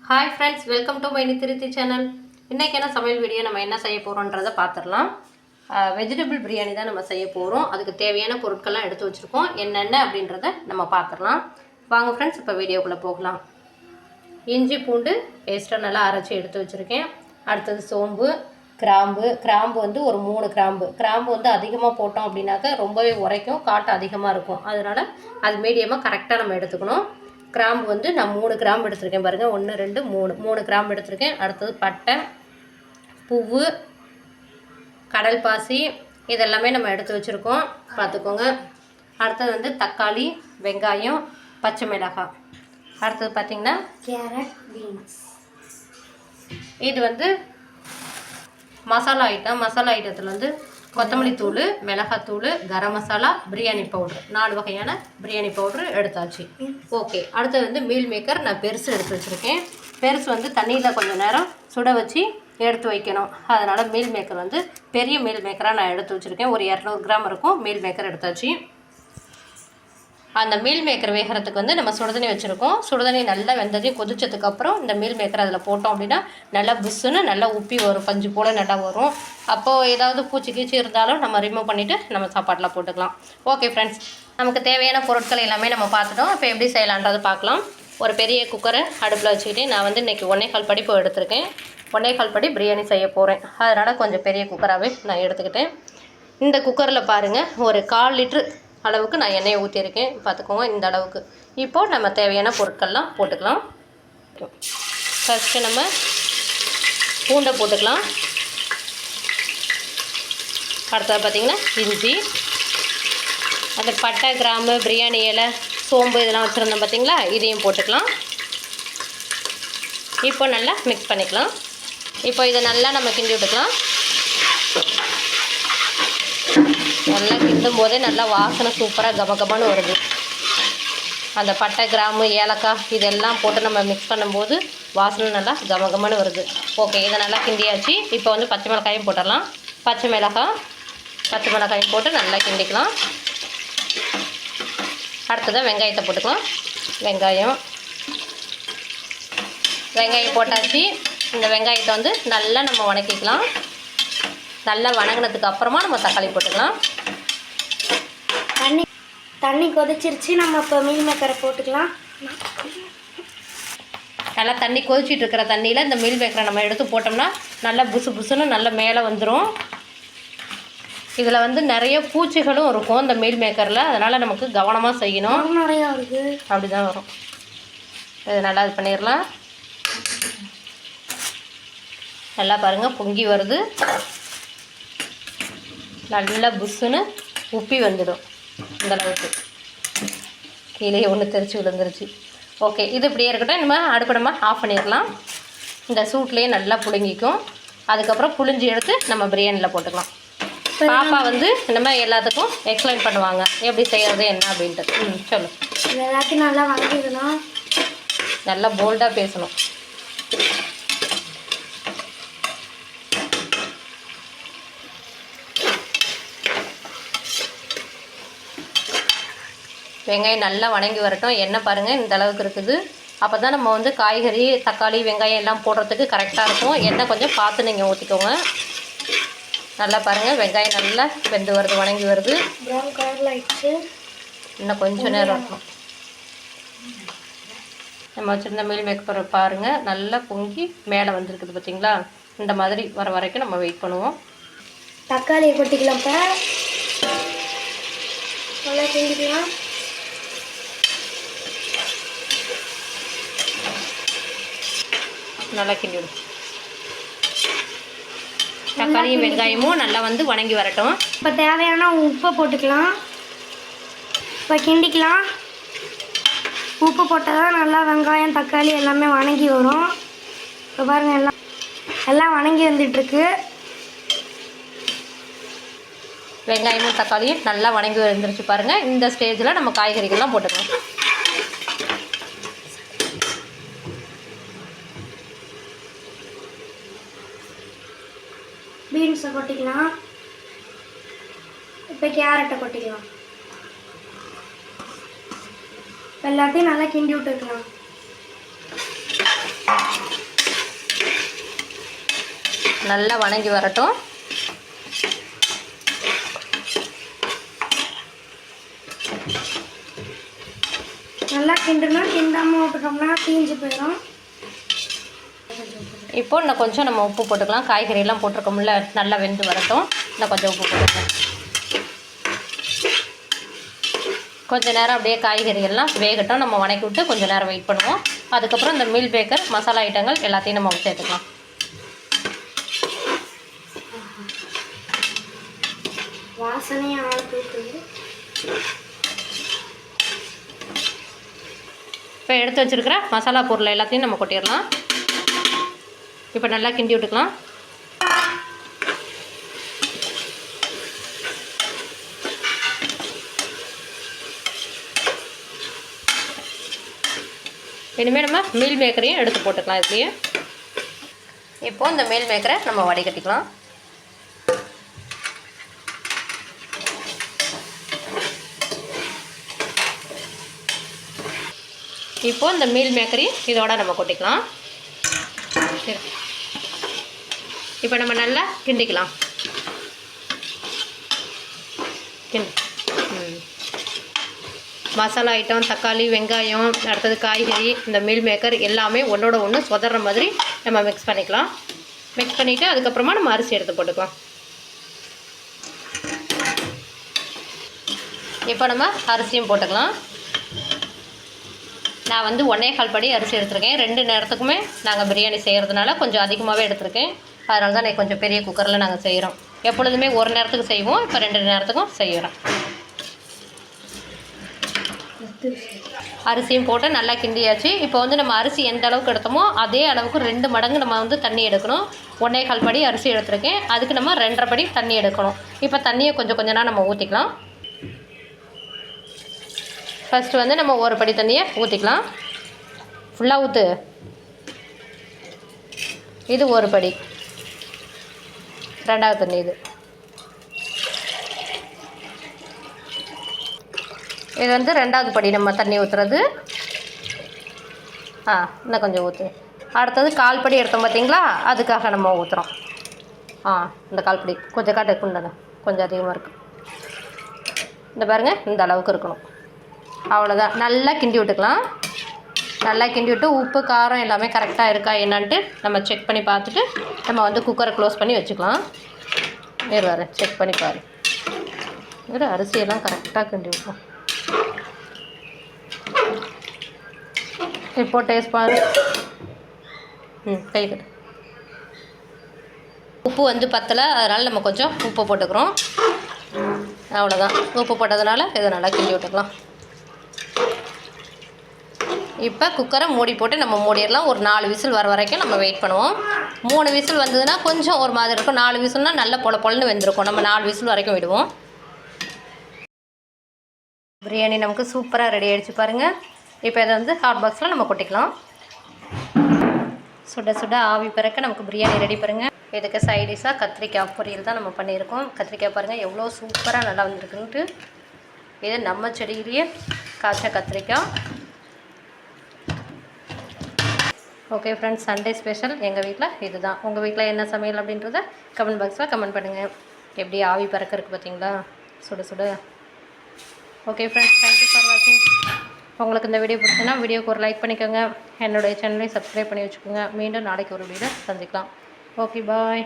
Hi friends, welcome to my நித்திருத்தி channel. இன்றைக்கான சமையல் வீடியோ நம்ம என்ன செய்ய போகிறோன்றதை பார்த்துடலாம். வெஜிடபிள் பிரியாணி தான் நம்ம செய்ய போகிறோம். அதுக்கு தேவையான பொருட்கள்லாம் எடுத்து வச்சுருக்கோம். என்னென்ன அப்படின்றத நம்ம பார்த்துடலாம். வாங்க ஃப்ரெண்ட்ஸ், இப்போ வீடியோக்குள்ளே போகலாம். இஞ்சி பூண்டு பேஸ்ட்டை நல்லா அரைச்சி எடுத்து வச்சுருக்கேன். அடுத்தது சோம்பு, கிராம்பு வந்து ஒரு 3 கிராம்பு வந்து அதிகமாக போட்டோம் அப்படின்னாக்க ரொம்பவே உரைக்கும், காட்டு அதிகமாக இருக்கும். அதனால் அது மீடியமாக கரெக்டாக நம்ம எடுத்துக்கணும். கிராம்பு வந்து நான் 3 கிராம்பு எடுத்திருக்கேன் பாருங்கள். 1 2 3 கிராம்பு எடுத்திருக்கேன். அடுத்தது பட்டை, பூவு, கடல் பாசி, இதெல்லாமே நம்ம எடுத்து வச்சுருக்கோம், பார்த்துக்கோங்க. அடுத்தது வந்து தக்காளி, வெங்காயம், பச்சை மிளகாய். அடுத்தது பார்த்திங்கன்னா கேரட், பீன்ஸ். இது வந்து மசாலா ஐட்டத்தில் வந்து கொத்தமல்லி தூள், மிளகாத்தூள், கரம் மசாலா, பிரியாணி பவுட்ரு, 4 வகையான பிரியாணி பவுட்ரு எடுத்தாச்சு. ஓகே, அடுத்தது வந்து மீல் மேக்கர் நான் பெருசு எடுத்து வச்சுருக்கேன். பெருசு வந்து தண்ணியில் கொஞ்சம் நேரம் சுட வச்சு எடுத்து வைக்கணும். அதனால் மீல் மேக்கர் வந்து பெரிய மீல் மேக்கராக நான் எடுத்து வச்சுருக்கேன். ஒரு 200 கிராம் இருக்கும் மீல் மேக்கர் எடுத்தாச்சு. அந்த மீல் மேக்கர் வேகிறதுக்கு வந்து நம்ம சுடுதண்ணி வச்சுருக்கோம். சுடுதண்ணி நல்லா வெந்ததையும் கொதிச்சதுக்கப்புறம் இந்த மீல் மேக்கர் அதில் போட்டோம் அப்படின்னா நல்லா புஷ்ஷுன்னு நல்லா உப்பி வரும், பஞ்சு போல் நல்லா வரும். அப்போது ஏதாவது பூச்சி இருந்தாலும் நம்ம ரிமூவ் பண்ணிவிட்டு நம்ம சாப்பாட்டில் போட்டுக்கலாம். ஓகே ஃப்ரெண்ட்ஸ், நமக்கு தேவையான பொருட்கள் எல்லாமே நம்ம பார்த்துட்டோம். இப்போ எப்படி செய்யலான்றது பார்க்கலாம். ஒரு பெரிய குக்கரை அடுப்பில் வச்சுக்கிட்டு நான் வந்து இன்றைக்கி 1.25 படி இப்போ எடுத்திருக்கேன். 1.25 படி பிரியாணி செய்ய போகிறேன். அதனால் கொஞ்சம் பெரிய குக்கராகவே நான் எடுத்துக்கிட்டேன். இந்த குக்கரில் பாருங்கள், ஒரு 1/4 லிட்ரு அளவுக்கு நான் எண்ணெயை ஊற்றியிருக்கேன், பார்த்துக்கோங்க. இந்த அளவுக்கு இப்போது நம்ம தேவையான பொருட்கள்லாம் போட்டுக்கலாம். ஃபஸ்ட்டு நம்ம பூண்டை போட்டுக்கலாம். அடுத்தது பார்த்திங்கன்னா இஞ்சி, அந்த பட்டை, கிராம்பு, பிரியாணி இலை, சோம்பு இதெல்லாம் வச்சுருந்தோம் பார்த்திங்களா, இதையும் போட்டுக்கலாம். இப்போ நல்லா மிக்ஸ் பண்ணிக்கலாம். இப்போ இதை நல்லா நம்ம கிண்டி விட்டுக்கலாம். நல்லா கிண்டும் போதே நல்லா வாசனை சூப்பராக கபகபான்னு வருது. அந்த பட்டை, கிராம்பு, ஏலக்காய் இதெல்லாம் போட்டு நம்ம மிக்ஸ் பண்ணும்போது வாசனை நல்லா கமகமானு வருது. ஓகே, இதை நல்லா கிண்டியாச்சு. இப்போ வந்து பச்சை மிளகாயும் போட்டுடலாம். பச்சை மிளகாயும் போட்டு நல்லா கிண்டிக்கலாம். அடுத்ததாக வெங்காயத்தை போட்டுக்கலாம். வெங்காயம் போட்டாச்சு. இந்த வெங்காயத்தை வந்து நல்லா நம்ம வணக்கிக்கலாம். நல்லா வணங்கினதுக்கு அப்புறமா நம்ம தக்காளி போட்டுக்கலாம். தண்ணி கொதிச்சிருச்சு. நம்ம இப்போ மீல் மேக்கரை போட்டுக்கலாம். நல்லா தண்ணி கொதிச்சிட்டு இருக்கிற தண்ணியில் இந்த மீல் மேக்கரை நம்ம எடுத்து போட்டோம்னா நல்லா புசுன்னு நல்லா மேலே வந்துடும். இதில் வந்து நிறைய பூச்சிகளும் இருக்கும் இந்த மீல் மேக்கரில். அதனால் நமக்கு கவனமாக செய்யணும். நிறையா இருக்குது, அப்படி தான் வரும். இது நல்லா இது பண்ணிடலாம். நல்லா பாருங்கள், பொங்கி வருது. நல்லா புஷ்ஷுன்னு உப்பி வந்துடும். இந்தளவுக்கு கீழே ஒன்று தெரிச்சு விழுந்துருச்சு. ஓகே, இது இப்படியே இருக்கட்டும். நம்ம அடுப்படமா ஆஃப் பண்ணிடலாம். இந்த சூட்லேயே நல்லா புழுங்கிக்கும். அதுக்கப்புறம் புழிஞ்சி எடுத்து நம்ம பிரியாணியில் போட்டுக்கலாம். பாப்பா வந்து நம்ம எல்லாத்துக்கும் எக்ஸ்பிளைன் பண்ணுவாங்க எப்படி செய்கிறது என்ன அப்படின்ட்டு. சொல்லு. எல்லாத்தையும் நல்லா வணங்கிடணும். நல்லா போல்டாக பேசணும். வெங்காயம் நல்லா வணங்கி வரட்டும். எண்ணெய் பாருங்கள் இந்த அளவுக்கு இருக்குது. அப்போ தான் நம்ம வந்து காய்கறி, தக்காளி, வெங்காயம் எல்லாம் போடுறதுக்கு கரெக்டாக இருக்கும். எண்ணெய் கொஞ்சம் பார்த்து நீங்கள் ஊற்றிக்கோங்க. நல்லா பாருங்கள், வெங்காயம் நல்லா வெந்து வருது, வணங்கி வருது. ப்ரௌன் கலரில் ஆயிடுச்சு. இன்னும் கொஞ்சம் நேரம் இருக்கும். நம்ம வச்சுருந்த மீல் மேக்கர் பாருங்கள் நல்லா பொங்கி மேலே வந்துருக்குது பார்த்திங்களா. இந்த மாதிரி வர வரைக்கும் நம்ம வெயிட் பண்ணுவோம். தக்காளியை கொட்டிக்கலாம். இப்போ நல்லா கிண்டிக்கலாம். நல்லா கிண்டிவிடும். தக்காளியும் வெங்காயமும் நல்லா வந்து வணங்கி வரட்டும். இப்போ தேவையான உப்பை போட்டுக்கலாம். இப்போ கிண்டிக்கலாம். உப்பு போட்டால் தான் நல்லா வெங்காயம், தக்காளி எல்லாமே வணங்கி வரும். இப்போ பாருங்கள், எல்லாம் வணங்கி வந்துட்டுருக்கு. வெங்காயமும் தக்காளியும் நல்லா வணங்கி வந்துருச்சு பாருங்கள். இந்த ஸ்டேஜில் நம்ம காய்கறிகள்லாம் போட்டுக்கலாம். பீன்ஸை கொட்டிக்கலாம். இப்போ கேரட்டை கொட்டிக்கலாம். எல்லாத்தையும் நல்லா கிண்டி விட்டுக்கலாம். நல்லா வணங்கி வரட்டும். நல்லா கிண்டணும், கிண்டாமல் விட்டுட்டோம்னா தீஞ்சு போயிடும். இப்போ இன்னும் கொஞ்சம் நம்ம உப்பு போட்டுக்கலாம். காய்கறியெல்லாம் போட்டிருக்கோம்ல, நல்லா வெந்து வரட்டும். இன்னும் கொஞ்சம் உப்பு போட்டுக்கலாம். கொஞ்சம் நேரம் அப்படியே காய்கறி எல்லாம் வேகட்டும். நம்ம வணக்கி விட்டு கொஞ்சம் நேரம் வெயிட் பண்ணுவோம். அதுக்கப்புறம் இந்த மீல் பேக்கர் மசாலா ஐட்டங்கள் எல்லாத்தையும் நம்ம சேர்த்துக்கலாம். வாசனையை ஆளுக்கு. இப்போ எடுத்து வச்சுருக்கிற மசாலா பொருள் எல்லாத்தையும் நம்ம கொட்டிடலாம். இப்போ நல்லா கிண்டி விட்டுக்கலாம். இனிமேல் நம்ம மீல் மேக்கரையும் எடுத்து போட்டுக்கலாம் இதுலேயே. இப்போது இந்த மீல் மேக்கரை நம்ம வடிகட்டிக்கலாம். இப்போது இந்த மீல் மேக்கரையும் இதோட நம்ம கொட்டிக்கலாம். சரி, இப்போ நம்ம நல்லா கிண்டிக்கலாம். மசாலா ஐட்டம், தக்காளி, வெங்காயம், அடுத்தது காய்கறி, இந்த மீல் மேக்கர் எல்லாமே ஒன்றோட ஒன்று சொதற மாதிரி நம்ம மிக்ஸ் பண்ணிக்கலாம். மிக்ஸ் பண்ணிவிட்டு அதுக்கப்புறமா நம்ம அரிசி எடுத்து போட்டுக்கலாம். இப்போ நம்ம அரிசியும் போட்டுக்கலாம். நான் வந்து 1.25 படி அரிசி எடுத்திருக்கேன். 2 நேரத்துக்குமே நாங்கள் பிரியாணி செய்கிறதுனால கொஞ்சம் அதிகமாகவே எடுத்திருக்கேன். அதனால தான் நான் கொஞ்சம் பெரிய குக்கரில் நாங்கள் செய்கிறோம். எப்பொழுதுமே ஒரு நேரத்துக்கு செய்வோம், இப்போ 2 நேரத்துக்கும் செய்கிறோம். அரிசியும் போட்டு நல்லா கிண்டியாச்சு. இப்போ வந்து நம்ம அரிசி எந்த அளவுக்கு எடுத்தோமோ அதே அளவுக்கு 2 மடங்கு நம்ம வந்து தண்ணி எடுக்கணும். 1.25 படி அரிசி எடுத்திருக்கேன், அதுக்கு நம்ம 2.5 படி தண்ணி எடுக்கணும். இப்போ தண்ணியை கொஞ்சம் கொஞ்சமாக நம்ம ஊற்றிக்கலாம். ஃபஸ்ட்டு வந்து நம்ம 1 படி தண்ணியை ஊற்றிக்கலாம். ஃபுல்லாக ஊற்று. இது 1 படி. 2வது தண்ணி இது வந்து 2வது படி நம்ம தண்ணி ஊற்றுறது. இன்னும் கொஞ்சம் ஊற்று. அடுத்தது 1/4 படி எடுத்தோம் பார்த்தீங்களா, அதுக்காக நம்ம ஊற்றுறோம். இந்த 1/4 படி கொஞ்சம் காட்டு குண்டன கொஞ்சம் அதிகமாக இருக்குது. இந்த பாருங்கள், இந்த அளவுக்கு இருக்கணும். அவ்வளோதான். நல்லா கிண்டி விட்டுக்கலாம். நல்லா கிண்டி விட்டு உப்பு காரம் எல்லாமே கரெக்டாக இருக்கா என்னான்ட்டு நம்ம செக் பண்ணி பார்த்துட்டு நம்ம வந்து குக்கரை க்ளோஸ் பண்ணி வச்சுக்கலாம். வேறு செக் பண்ணி பாரு. வேறு அரிசியெல்லாம் கரெக்டாக கிண்டி விட்டோம். இப்போ டேஸ்ட் பாரு. கை கட்டு. உப்பு வந்து பத்தலை, அதனால் நம்ம கொஞ்சம் உப்பு போட்டுக்கிறோம். அவ்வளோதான். உப்பு போட்டதுனால இதை நல்லா கிண்டி விட்டுக்கலாம். இப்போ குக்கரை மூடி போட்டு நம்ம மூடிடலாம். ஒரு 4 விசில் வர வரைக்கும் நம்ம வெயிட் பண்ணுவோம். 3 விசில் வந்ததுன்னா கொஞ்சம் ஒரு மாதிரி இருக்கும். 4 விசில்னால் நல்லா பொலன்னு வெந்திருக்கும். நம்ம 4 விசில் வரைக்கும் விடுவோம். பிரியாணி நமக்கு சூப்பராக ரெடி ஆகிடுச்சு பாருங்கள். இப்போ இதை வந்து ஹாட் பாக்ஸில் நம்ம கொட்டிக்கலாம். சுட சுட ஆவி பிறக்க நமக்கு பிரியாணி ரெடி பாருங்கள். இதுக்கு சைடிஷாக கத்திரிக்காய் பொரியல் தான் நம்ம பண்ணியிருக்கோம். கத்திரிக்காய் பாருங்கள் எவ்வளோ சூப்பராக நல்லா வந்துருக்குன்ட்டு. இது நம்ம செடியிலேயே காய்ச்ச கத்திரிக்காய். ஓகே ஃப்ரெண்ட்ஸ், சண்டே ஸ்பெஷல் எங்கள் வீட்டில் இதுதான். உங்கள் வீட்டில் என்ன சமையல் அப்படின்றத கமெண்ட் பாக்ஸில் கமெண்ட் பண்ணுங்கள். எப்படி ஆவி பறக்க இருக்குது பார்த்தீங்களா, சுட சுட. ஓகே ஃப்ரெண்ட்ஸ், தேங்க்யூ ஃபார் வாட்சிங். உங்களுக்கு இந்த வீடியோ பிடிச்சுன்னா வீடியோக்கு ஒரு லைக் பண்ணிக்கோங்க. என்னுடைய சேனலையும் சப்ஸ்கிரைப் பண்ணி வச்சுக்கோங்க. மீண்டும் நாளைக்கு ஒரு வீடியோ சந்திக்கலாம். ஓகே, பாய்.